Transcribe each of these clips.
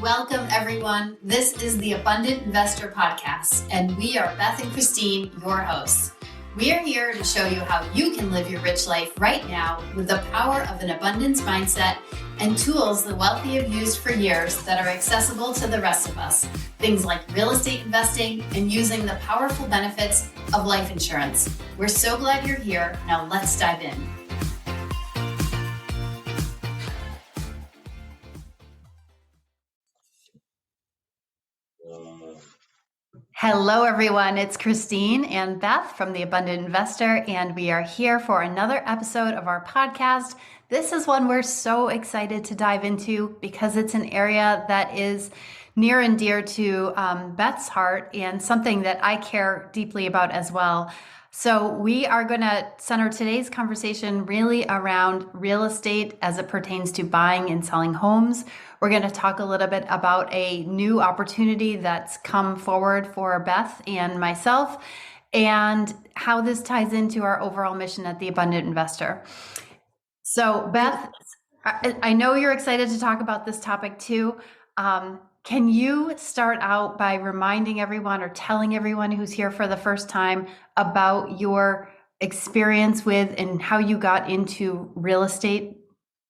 Welcome, everyone. This is the Abundant Investor Podcast, and we are Beth and Christine, your hosts. We are here to show you how you can live your rich life right now with the power of an abundance mindset and tools the wealthy have used for years that are accessible to the rest of us. Things like real estate investing and using the powerful benefits of life insurance. We're so glad you're here. Now let's dive in. Hello, everyone. It's Christine and Beth from The Abundant Investor, and we are here for another episode of our podcast. This is one we're so excited to dive into because it's an area that is near and dear to Beth's heart and something that I care deeply about as well. So we are going to center today's conversation really around real estate as it pertains to buying and selling homes. We're going to talk a little bit about a new opportunity that's come forward for Beth and myself and how this ties into our overall mission at The Abundant Investor. So Beth, I know you're excited to talk about this topic too. Can you start out by reminding everyone or telling everyone who's here for the first time about your experience with and how you got into real estate?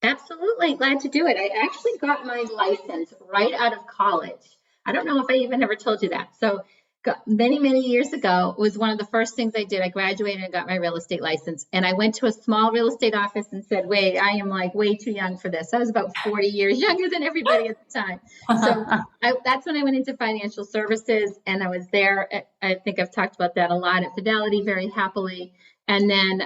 Absolutely. Glad to do it. I actually got my license right out of college. I don't know if I even ever told you that. So many, many years ago, it was one of the first things I did. I graduated and got my real estate license. And I went to a small real estate office and said, wait, I am like way too young for this. I was about 40 years younger than everybody at the time. So that's when I went into financial services. And I was there. I think I've talked about that a lot at Fidelity very happily. And then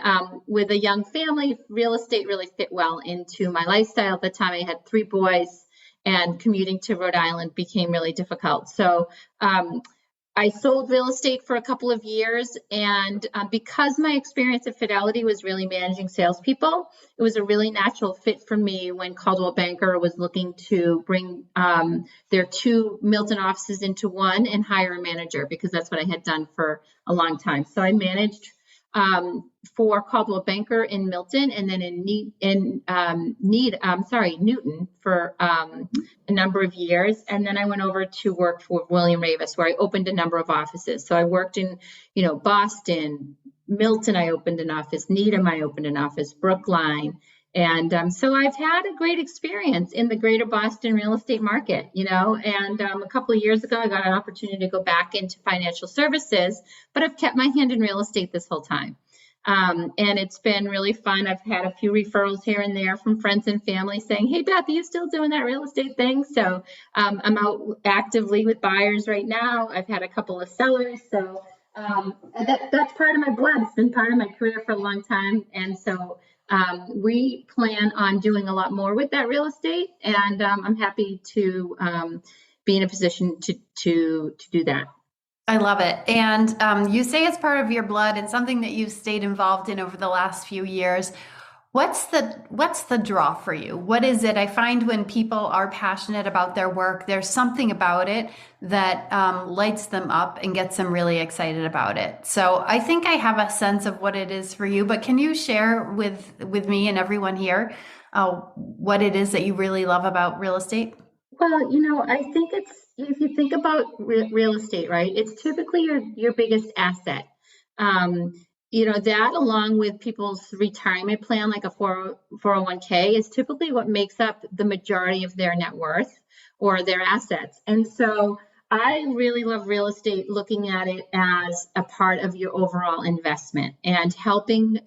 with a young family, real estate really fit well into my lifestyle. At the time, I had 3 boys, and commuting to Rhode Island became really difficult. So I sold real estate for a couple of years. And because my experience at Fidelity was really managing salespeople, it was a really natural fit for me when Coldwell Banker was looking to bring their 2 Milton offices into one and hire a manager, because that's what I had done for a long time. So I managed for Coldwell Banker in Milton, and then in Newton for a number of years. And then I went over to work for William Ravis, where I opened a number of offices. So I worked in, Boston, Milton, I opened an office, Needham, I opened an office, Brookline. And so I've had a great experience in the greater Boston real estate market, and a couple of years ago, I got an opportunity to go back into financial services, but I've kept my hand in real estate this whole time. And it's been really fun. I've had a few referrals here and there from friends and family saying, hey, Beth, are you still doing that real estate thing? So I'm out actively with buyers right now. I've had a couple of sellers. So that's part of my blood. It's been part of my career for a long time. And so we plan on doing a lot more with that real estate, and I'm happy to be in a position to do that. I love it. And you say it's part of your blood and something that you've stayed involved in over the last few years. What's the draw for you? What is it? I find when people are passionate about their work, there's something about it that lights them up and gets them really excited about it. So I think I have a sense of what it is for you, but can you share with me and everyone here what it is that you really love about real estate? Well, I think if you think about real estate, right, it's typically your biggest asset. That along with people's retirement plan, like a 401k, is typically what makes up the majority of their net worth or their assets. And so I really love real estate, looking at it as a part of your overall investment and helping,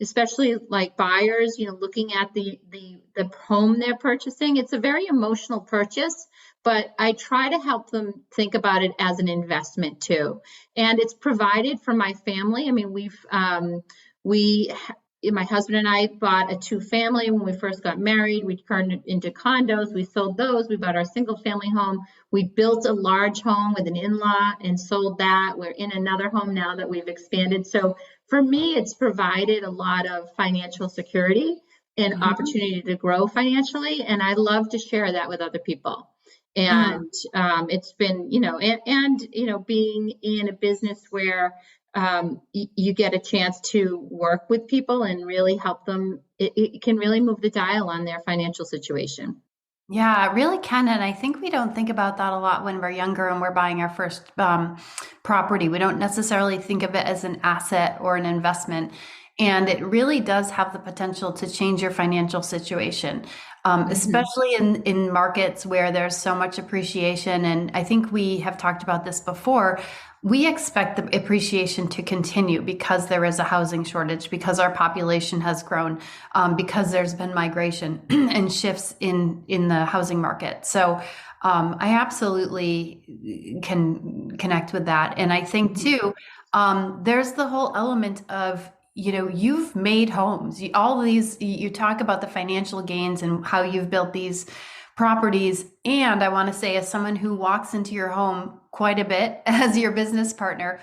especially like buyers, looking at the home they're purchasing. It's a very emotional purchase, but I try to help them think about it as an investment too. And it's provided for my family. I mean, my husband and I bought a 2-family when we first got married. We turned it into condos. We sold those. We bought our single family home. We built a large home with an in-law and sold that. We're in another home now that we've expanded. So for me, it's provided a lot of financial security and opportunity to grow financially. And I love to share that with other people. And it's been, being in a business where you get a chance to work with people and really help them. It can really move the dial on their financial situation. Yeah, it really can. And I think we don't think about that a lot when we're younger and we're buying our first property. We don't necessarily think of it as an asset or an investment. And it really does have the potential to change your financial situation, Mhm. especially in markets where there's so much appreciation. And I think we have talked about this before. We expect the appreciation to continue because there is a housing shortage, because our population has grown, because there's been migration and shifts in the housing market. So I absolutely can connect with that. And I think Mhm. too, there's the whole element of, you've made homes. All these, you talk about the financial gains and how you've built these properties. And I want to say, as someone who walks into your home quite a bit as your business partner,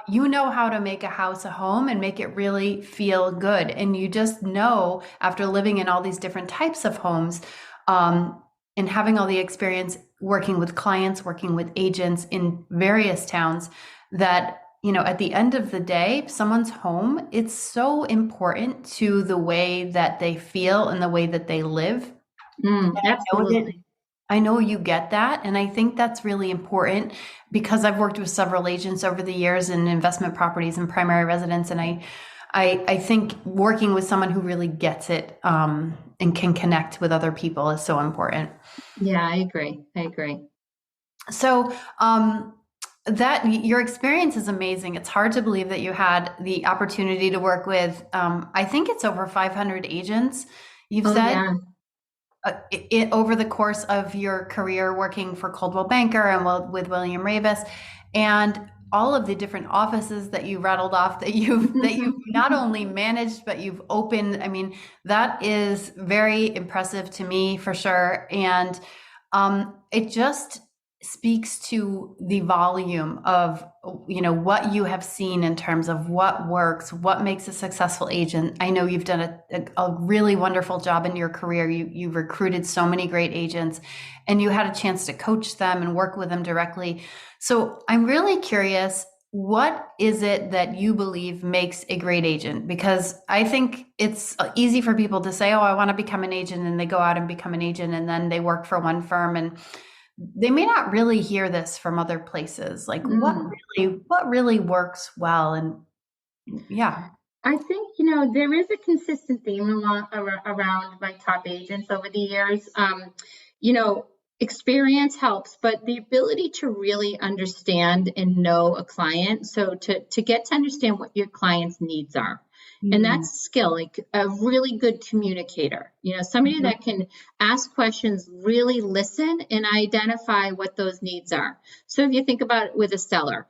you know how to make a house a home and make it really feel good. And you just know, after living in all these different types of homes, um, and having all the experience working with clients, working with agents in various towns, that at the end of the day, someone's home, it's so important to the way that they feel and the way that they live. I know that Absolutely. I know you get that. And I think that's really important because I've worked with several agents over the years in investment properties and primary residence. And I think working with someone who really gets it, and can connect with other people is so important. Yeah, I agree. I agree. So, that your experience is amazing. It's hard to believe that you had the opportunity to work with, I think it's over 500 agents, you've Oh, said, yeah. over the course of your career working for Coldwell Banker and with William Ravis, and all of the different offices that you rattled off that you've not only managed but you've opened. I mean, that is very impressive to me for sure. And it just speaks to the volume of what you have seen in terms of what works, what makes a successful agent. I know you've done a really wonderful job in your career. You recruited so many great agents, and you had a chance to coach them and work with them directly. So I'm really curious, what is it that you believe makes a great agent? Because I think it's easy for people to say, oh, I want to become an agent, and they go out and become an agent, and then they work for one firm, and they may not really hear this from other places. Like, Mm. what really works well? And yeah. I think, there is a consistent theme around my top agents over the years. You know, Experience helps, but the ability to really understand and know a client, so to get to understand what your client's needs are. And Mm. that's skill, like a really good communicator, somebody Mhm. that can ask questions, really listen and identify what those needs are. So if you think about it with a seller,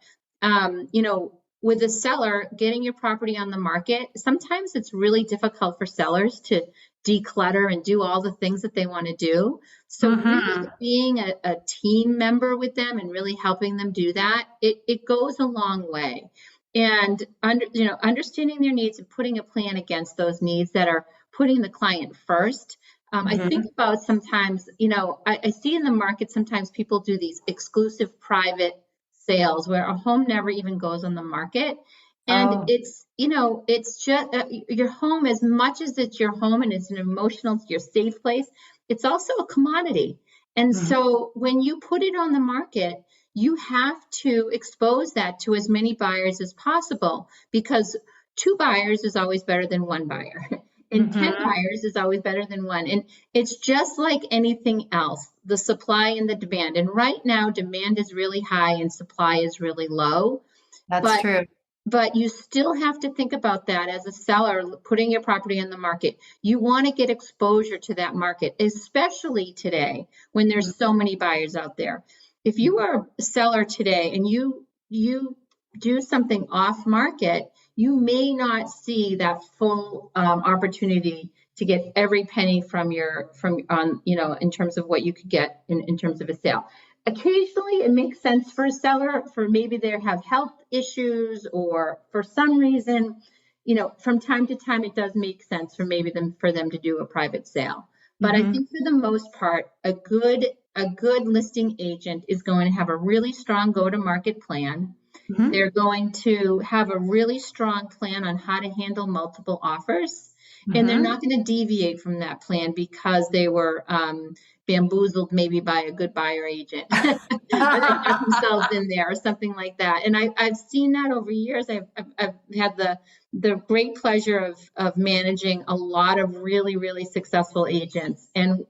with a seller getting your property on the market, sometimes it's really difficult for sellers to declutter and do all the things that they want to do. So really Mhm. being a team member with them and really helping them do that, it goes a long way. And understanding their needs and putting a plan against those needs that are putting the client first. I think Mhm. about sometimes, I see in the market sometimes people do these exclusive private sales where a home never even goes on the market. And Oh. it's just your home, as much as it's your home and it's an emotional, your safe place, it's also a commodity. And Mhm. so when you put it on the market, you have to expose that to as many buyers as possible, because two buyers is always better than one buyer. And 10 Mhm. buyers is always better than one. And it's just like anything else, the supply and the demand. And right now, demand is really high and supply is really low. That's But true. but you still have to think about that as a seller putting your property on the market. You want to get exposure to that market, especially today when there's so many buyers out there. If you are a seller today and you do something off market, you may not see that full opportunity to get every penny from on in terms of what you could get in terms of a sale. Occasionally, it makes sense for a seller, for maybe they have health issues or for some reason, from time to time, it does make sense for them to do a private sale. But I Mhm. think for the most part, a good listing agent is going to have a really strong go-to-market plan. Mhm. They're going to have a really strong plan on how to handle multiple offers. and they're Hmm. not going to deviate from that plan because they were bamboozled maybe by a good buyer agent or they got themselves in there or something like that. And I've seen that over years. I've had the great pleasure of managing a lot of really, really successful agents. And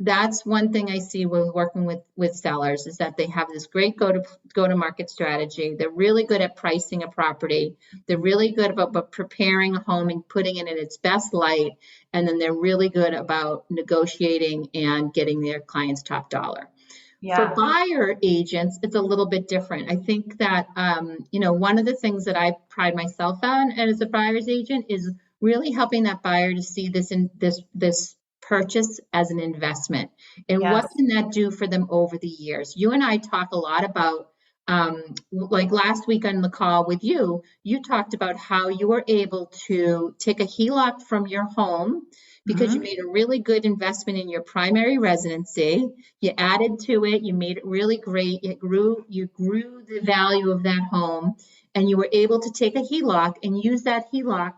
that's one thing I see with working with sellers is that they have this great go to market strategy. They're really good at pricing a property. They're really good about preparing a home and putting it in its best light. And then they're really good about negotiating and getting their clients top dollar. For Yeah. buyer agents, it's a little bit different. I think that, one of the things that I pride myself on as a buyer's agent is really helping that buyer to see this purchase as an investment and what Yes. can that do for them over the years. You and I talk a lot about, like last week on the call with you, you talked about how you were able to take a HELOC from your home because you Hmm. made a really good investment in your primary residency. You added to it, you made it really great. You grew the value of that home, and you were able to take a HELOC and use that HELOC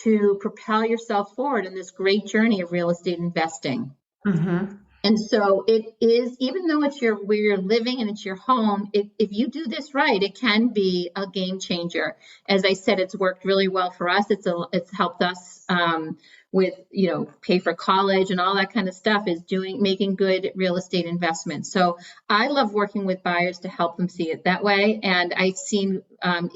to propel yourself forward in this great journey of real estate investing. Hmm. And so it is, even though it's where you're living and it's your home, if you do this right, it can be a game changer. As I said, it's worked really well for us. It's helped us with, pay for college and all that kind of stuff is making good real estate investments. So I love working with buyers to help them see it that way. And I've seen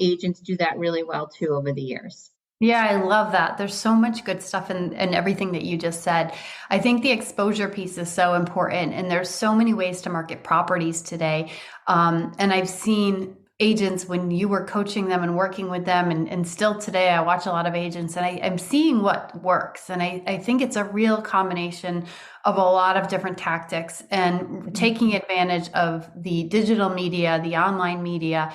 agents do that really well too over the years. Yeah, I love that. There's so much good stuff in everything that you just said. I think the exposure piece is so important, and there's so many ways to market properties today. And I've seen agents when you were coaching them and working with them, and still today, I watch a lot of agents, and I'm seeing what works. And I think it's a real combination of a lot of different tactics and taking advantage of the digital media, the online media,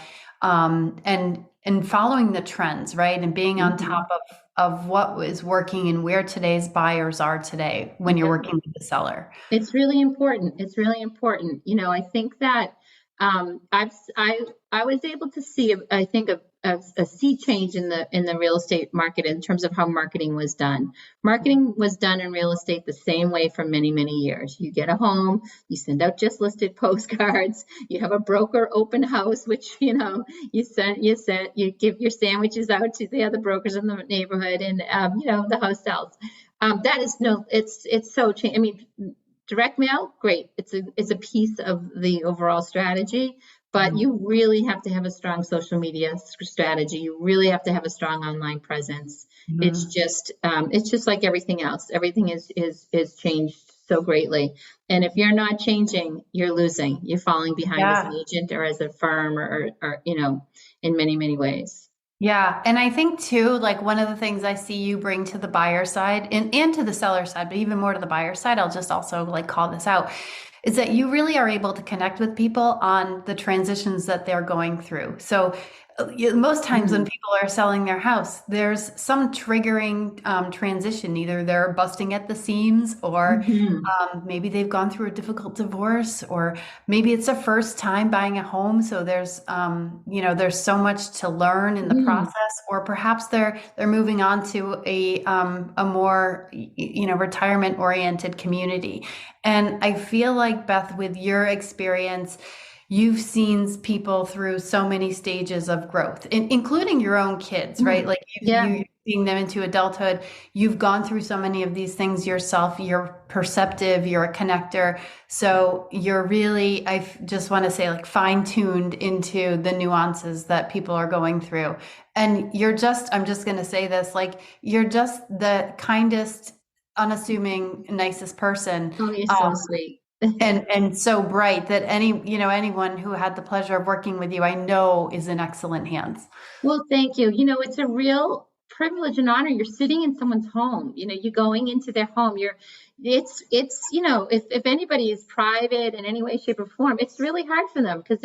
and following the trends, right? And being on top Mhm. of what is working and where today's buyers are today when you're Yeah. working with the seller. It's really important. It's really important. I think that I was able to see, I think, a sea change in the real estate market in terms of how marketing was done. Marketing was done in real estate the same way for many, many years. You get a home, you send out just listed postcards, you have a broker open house, which you give your sandwiches out to the other brokers in the neighborhood, and the house sells. That is no, it's so changed. I mean, direct mail, great. It's a piece of the overall strategy, but Mhm. you really have to have a strong social media strategy. You really have to have a strong online presence. Mhm. It's just like everything else. Everything is changed so greatly. And if you're not changing, you're losing. You're falling behind as an Yeah. agent or as a firm or in many, many ways. Yeah. And I think too, like one of the things I see you bring to the buyer side and to the seller side, but even more to the buyer side, I'll just also like call this out, is that you really are able to connect with people on the transitions that they're going through. So most times when Mm, people are selling their house, there's some triggering transition. Either they're busting at the seams, or mhm, maybe they've gone through a difficult divorce, or maybe it's a first time buying a home. So there's so much to learn in the mhm. process, or perhaps they're moving on to a more retirement oriented community. And I feel like, Beth, with your experience, you've seen people through so many stages of growth, including your own kids, right? Mm. Like Yeah. you're seeing them into adulthood. You've gone through so many of these things yourself. You're perceptive, you're a connector. So you're really, just want to say, like fine tuned into the nuances that people are going through. And I'm just going to say this, like you're just the kindest, unassuming, nicest person. Oh, you're so Um, sweet. and so bright that anyone who had the pleasure of working with you, I know is in excellent hands. Well, thank you. It's a real privilege and honor. You're sitting in someone's home. You're going into their home. If anybody is private in any way, shape, or form, it's really hard for them because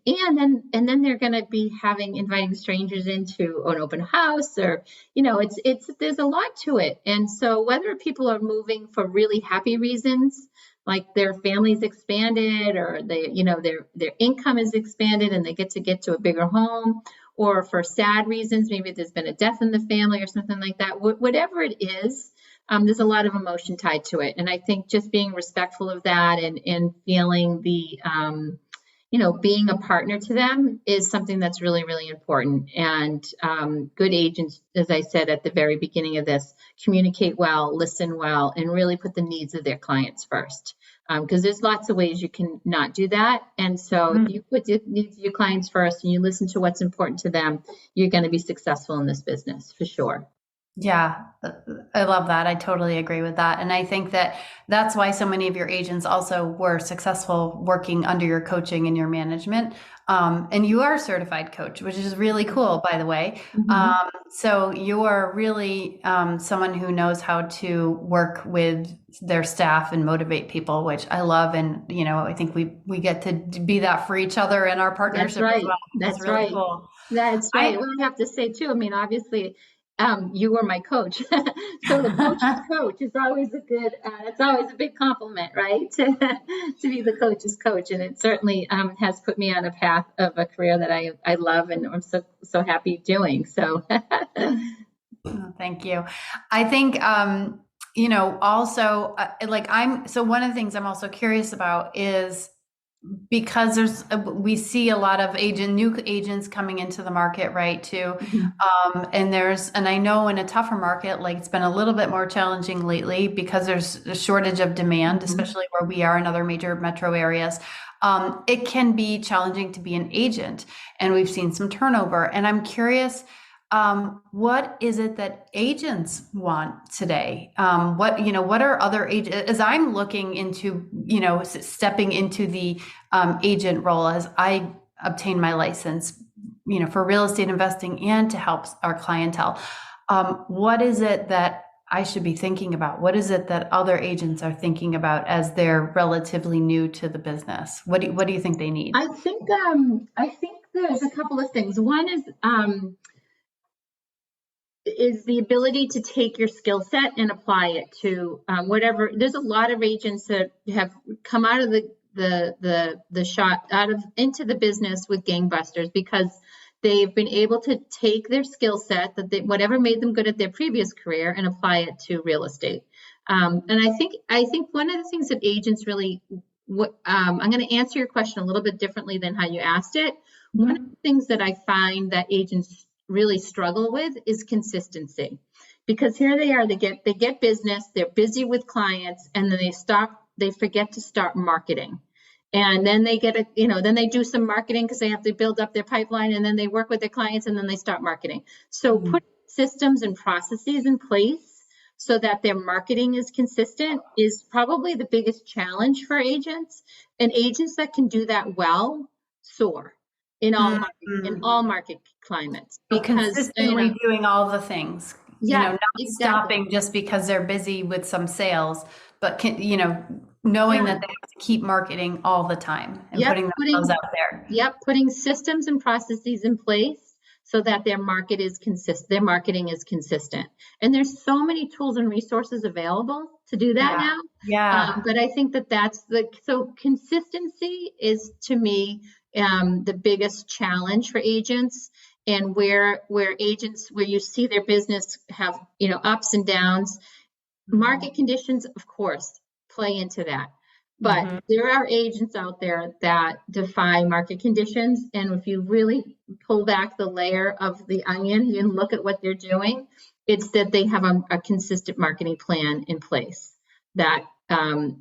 and then they're going to be inviting strangers into an open house or, there's a lot to it. And so whether people are moving for really happy reasons, like their family's expanded or their income is expanded and they get to a bigger home, or for sad reasons, maybe there's been a death in the family or something like that. Whatever it is, there's a lot of emotion tied to it. And I think just being respectful of that and feeling the, being a partner to them is something that's really, really important. And good agents, as I said at the very beginning of this, communicate well, listen well, and really put the needs of their clients first. Because there's lots of ways you can not do that. And so if you put the needs of your clients first and you listen to what's important to them, you're going to be successful in this business for sure. Yeah, I love that. I totally agree with that. And I think that that's why so many of your agents also were successful working under your coaching and your management. And you are a certified coach, which is really cool, by the way. So you are really someone who knows how to work with their staff and motivate people, which I love. And, I think we get to be that for each other in our partnership. That's right. As well. That's really right. Cool. That's right. Well, I have to say too, I mean, obviously, you were my coach. So the coach's coach is always it's always a big compliment, right? To be the coach's coach. And it certainly has put me on a path of a career that I love and I'm so happy doing. So thank you. I think, also so one of the things I'm also curious about is because we see a lot of new agents coming into the market, right, too. And I know in a tougher market, like it's been a little bit more challenging lately because there's a shortage of demand, especially where we are in other major metro areas. It can be challenging to be an agent, and we've seen some turnover. And I'm curious, what is it that agents want today? What are other agents, as I'm looking into, stepping into the agent role as I obtain my license, for real estate investing and to help our clientele. What is it that I should be thinking about? What is it that other agents are thinking about as they're relatively new to the business? What do you think they need? I think there's a couple of things. One is the ability to take your skill set and apply it to whatever. There's a lot of agents that have come out of into the business with gangbusters because they've been able to take their skill set whatever made them good at their previous career and apply it to real estate. And I think one of the things that agents really, I'm going to answer your question a little bit differently than how you asked it. One of the things that I find that agents really struggle with is consistency, because here they are, they get business, they're busy with clients, and then they forget to start marketing. And then they then they do some marketing because they have to build up their pipeline, and then they work with their clients, and then they start marketing. So put systems and processes in place so that their marketing is consistent is probably the biggest challenge for agents. And agents that can do that well soar in all market climates, because consistently doing all the things, not stopping just because they're busy with some sales, but knowing that they have to keep marketing all the time and putting themselves out there. Putting systems and processes in place so that their marketing is consistent. And there's so many tools and resources available to do that now. Yeah. But I think so consistency is, to me, the biggest challenge for agents, and where you see their business have, ups and downs. Market conditions, of course, play into that. But there are agents out there that defy market conditions. And if you really pull back the layer of the onion and look at what they're doing, it's that they have a consistent marketing plan in place that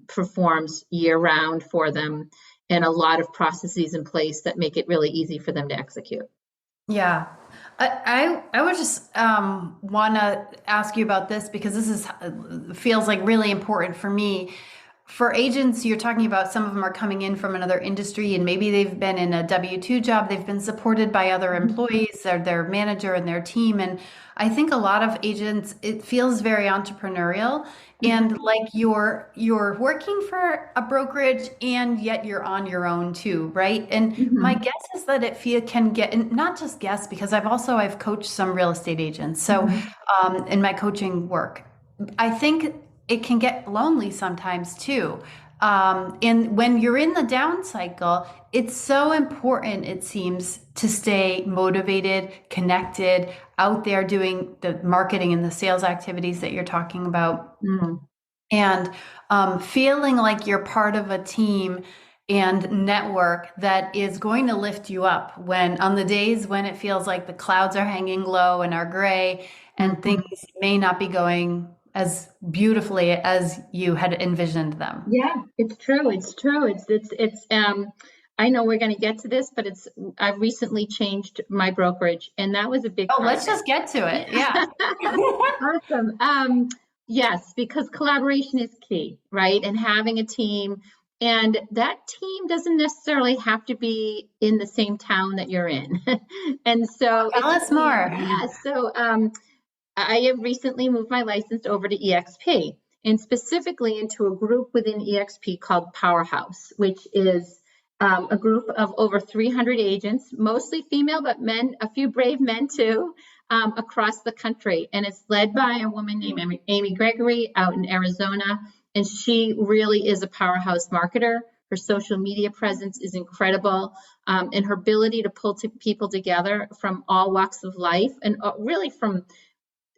performs year round for them, and a lot of processes in place that make it really easy for them to execute. Yeah. I would just want to ask you about this, because this feels like really important for me. For agents, you're talking about some of them are coming in from another industry, and maybe they've been in a W-2 job. They've been supported by other employees or their manager and their team. And I think a lot of agents, it feels very entrepreneurial, and like you're working for a brokerage and yet you're on your own too, right? And my guess is that it can get, and not just guess, because I've coached some real estate agents. So in my coaching work, I think it can get lonely sometimes too. And when you're in the down cycle, it's so important, it seems, to stay motivated, connected, out there doing the marketing and the sales activities that you're talking about, Mm. and feeling like you're part of a team and network that is going to lift you up when on the days when it feels like the clouds are hanging low and are gray and things Mhm. may not be going as beautifully as you had envisioned them. Yeah, it's true. It's true. I know we're going to get to this, but I've recently changed my brokerage, and that was a big Oh, part of let's it. just get to it. Yeah. Awesome. Yes, because collaboration is key, right? And having a team, and that team doesn't necessarily have to be in the same town that you're in. And so Tell it's us really, more. yeah. So I have recently moved my license over to EXP, and specifically into a group within EXP called Powerhouse, which is a group of over 300 agents, mostly female, but men, a few brave men too, across the country. And it's led by a woman named Amy Gregory out in Arizona. And she really is a powerhouse marketer. Her social media presence is incredible. And her ability to pull people together from all walks of life and really from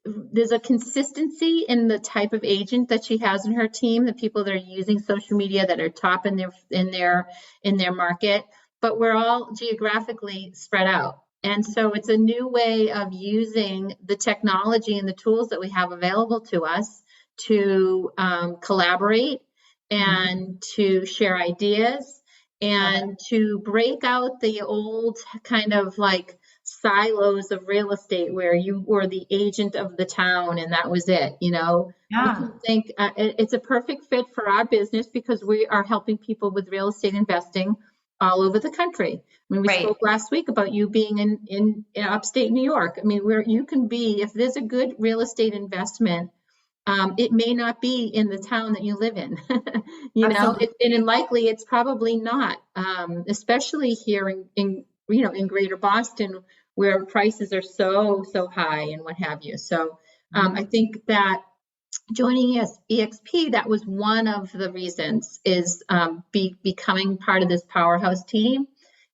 there's a consistency in the type of agent that she has in her team, the people that are using social media that are top in their market, but we're all geographically spread out. And so it's a new way of using the technology and the tools that we have available to us to collaborate Mhm. and to share ideas Love it. and to break out the old kind of like silos of real estate where you were the agent of the town and that was it. We Yeah. can think it's a perfect fit for our business because we are helping people with real estate investing all over the country. I mean, we Right. spoke last week about you being in upstate New York. I mean, where you can be, if there's a good real estate investment, it may not be in the town that you live in, and Absolutely. likely it's probably not, especially here in Greater Boston, where prices are so high and what have you. So I Mhm. think that joining EXP, that was one of the reasons is becoming part of this powerhouse team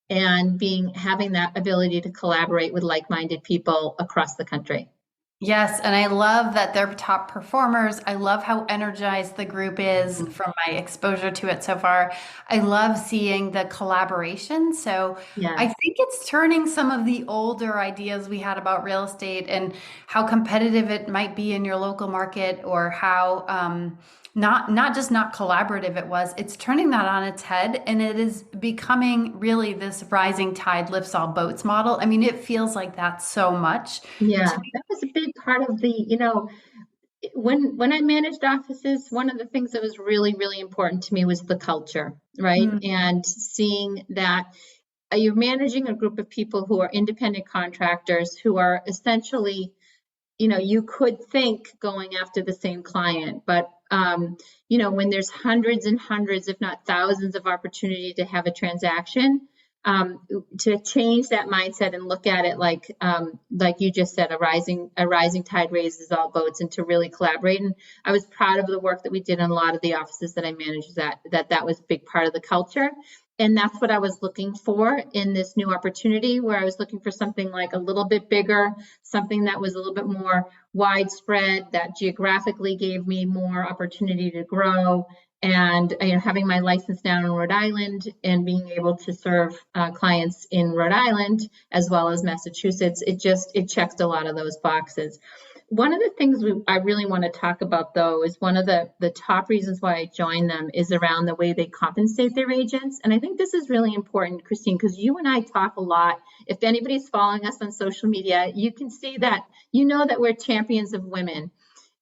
and having that ability to collaborate with like-minded people across the country. Yes, and I love that they're top performers. I love how energized the group is from my exposure to it so far. I love seeing the collaboration. So I Yes. think it's turning some of the older ideas we had about real estate and how competitive it might be in your local market, or how not just not collaborative it was. It's turning that on its head, and it is becoming really this rising tide lifts all boats model. I mean, it feels like that so much. Yeah, that was a big part of when I managed offices, one of the things that was really important to me was the culture, right? Mm, And seeing that you're managing a group of people who are independent contractors who are essentially, you could think going after the same client, but when there's hundreds and hundreds, if not thousands, of opportunity to have a transaction, to change that mindset and look at it like you just said, a rising tide raises all boats, and to really collaborate. And I was proud of the work that we did in a lot of the offices that I managed. That was a big part of the culture. And that's what I was looking for in this new opportunity, where I was looking for something like a little bit bigger, something that was a little bit more widespread, that geographically gave me more opportunity to grow. And having my license down in Rhode Island and being able to serve clients in Rhode Island as well as Massachusetts, it checks a lot of those boxes. One of the things I really want to talk about, though, is one of the top reasons why I joined them is around the way they compensate their agents. And I think this is really important, Christine, because you and I talk a lot. If anybody's following us on social media, you can see that, that we're champions of women.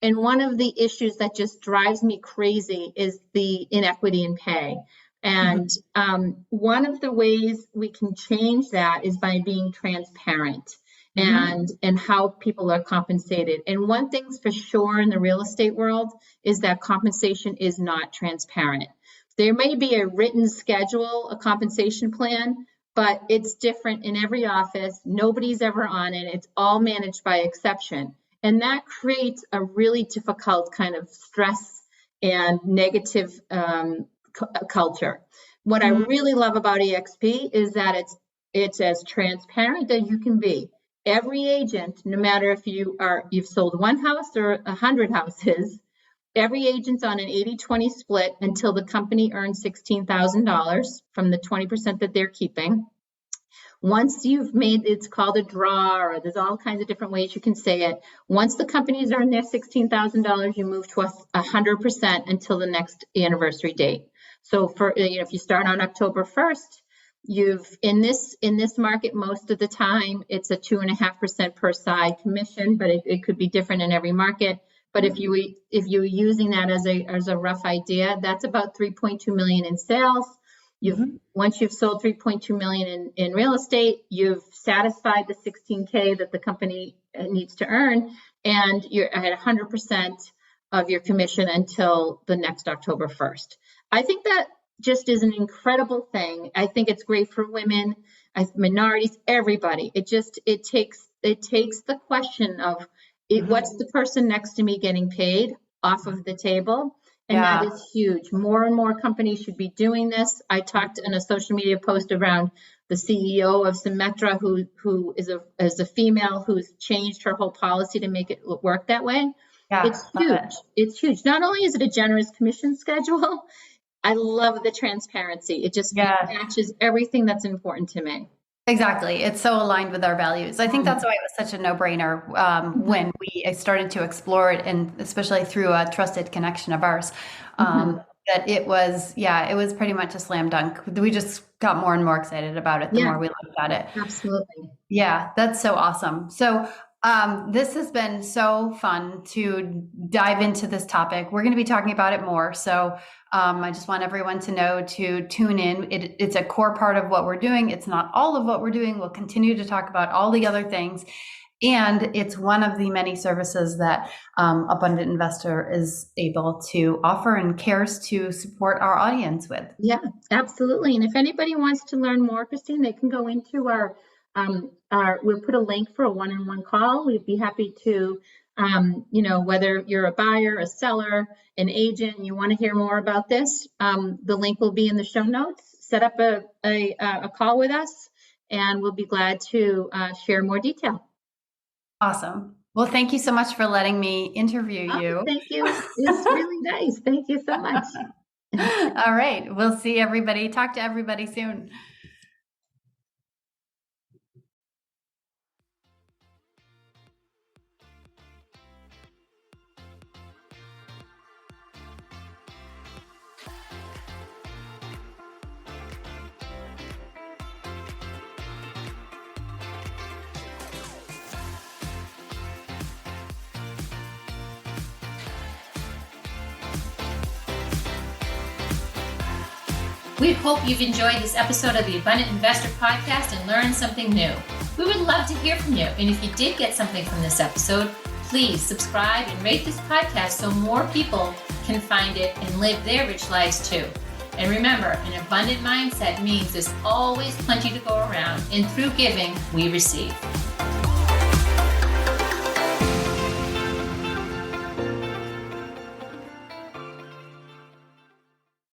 And one of the issues that just drives me crazy is the inequity in pay. And mhm. one of the ways we can change that is by being transparent Mhm. and how people are compensated. And one thing's for sure in the real estate world is that compensation is not transparent. There may be a written schedule, a compensation plan, but it's different in every office. Nobody's ever on it. It's all managed by exception. And that creates a really difficult kind of stress and negative culture. What I really love about EXP is that it's as transparent as you can be. Every agent, no matter if you've sold one house or 100 houses, every agent's on an 80-20 split until the company earns $16,000 from the 20% that they're keeping. Once you've made, it's called a draw, or there's all kinds of different ways you can say it. Once the companies earn their $16,000, you move to 100% until the next anniversary date. So for, if you start on October 1st, you've in this market, most of the time it's a 2.5% per side commission, but it could be different in every market. But if you're using that as a rough idea, that's about 3.2 million in sales. Once you've sold 3.2 million in real estate, you've satisfied the 16K that the company needs to earn, and you're at 100% of your commission until the next October 1st. I think that just is an incredible thing. I think it's great for women, minorities, everybody. It takes the question of what's the person next to me getting paid off of the table. And that is huge. More and more companies should be doing this. I talked in a social media post around the CEO of Symetra, who is a female who's changed her whole policy to make it work that way. Yeah, it's huge. It's huge. Not only is it a generous commission schedule, I love the transparency. It just matches everything that's important to me. Exactly. It's so aligned with our values. I think that's why it was such a no-brainer when we started to explore it, and especially through a trusted connection of ours, that it was pretty much a slam dunk. We just got more and more excited about it the more we looked at it. Absolutely. Yeah, that's so awesome. So this has been so fun to dive into this topic. We're going to be talking about it more. So I just want everyone to know to tune in. It's a core part of what we're doing. It's not all of what we're doing. We'll continue to talk about all the other things. And it's one of the many services that Abundant Investor is able to offer and cares to support our audience with. Yeah, absolutely. And if anybody wants to learn more, Christine, they can go into we'll put a link for a one-on-one call. We'd be happy to, whether you're a buyer, a seller, an agent, and you want to hear more about this, the link will be in the show notes. Set up a call with us, and we'll be glad to share more detail. Awesome. Well, thank you so much for letting me interview you. Thank you. It's really nice. Thank you so much. All right. We'll see everybody. Talk to everybody soon. We hope you've enjoyed this episode of the Abundant Investor Podcast and learned something new. We would love to hear from you. And if you did get something from this episode, please subscribe and rate this podcast so more people can find it and live their rich lives too. And remember, an abundant mindset means there's always plenty to go around, and through giving, we receive.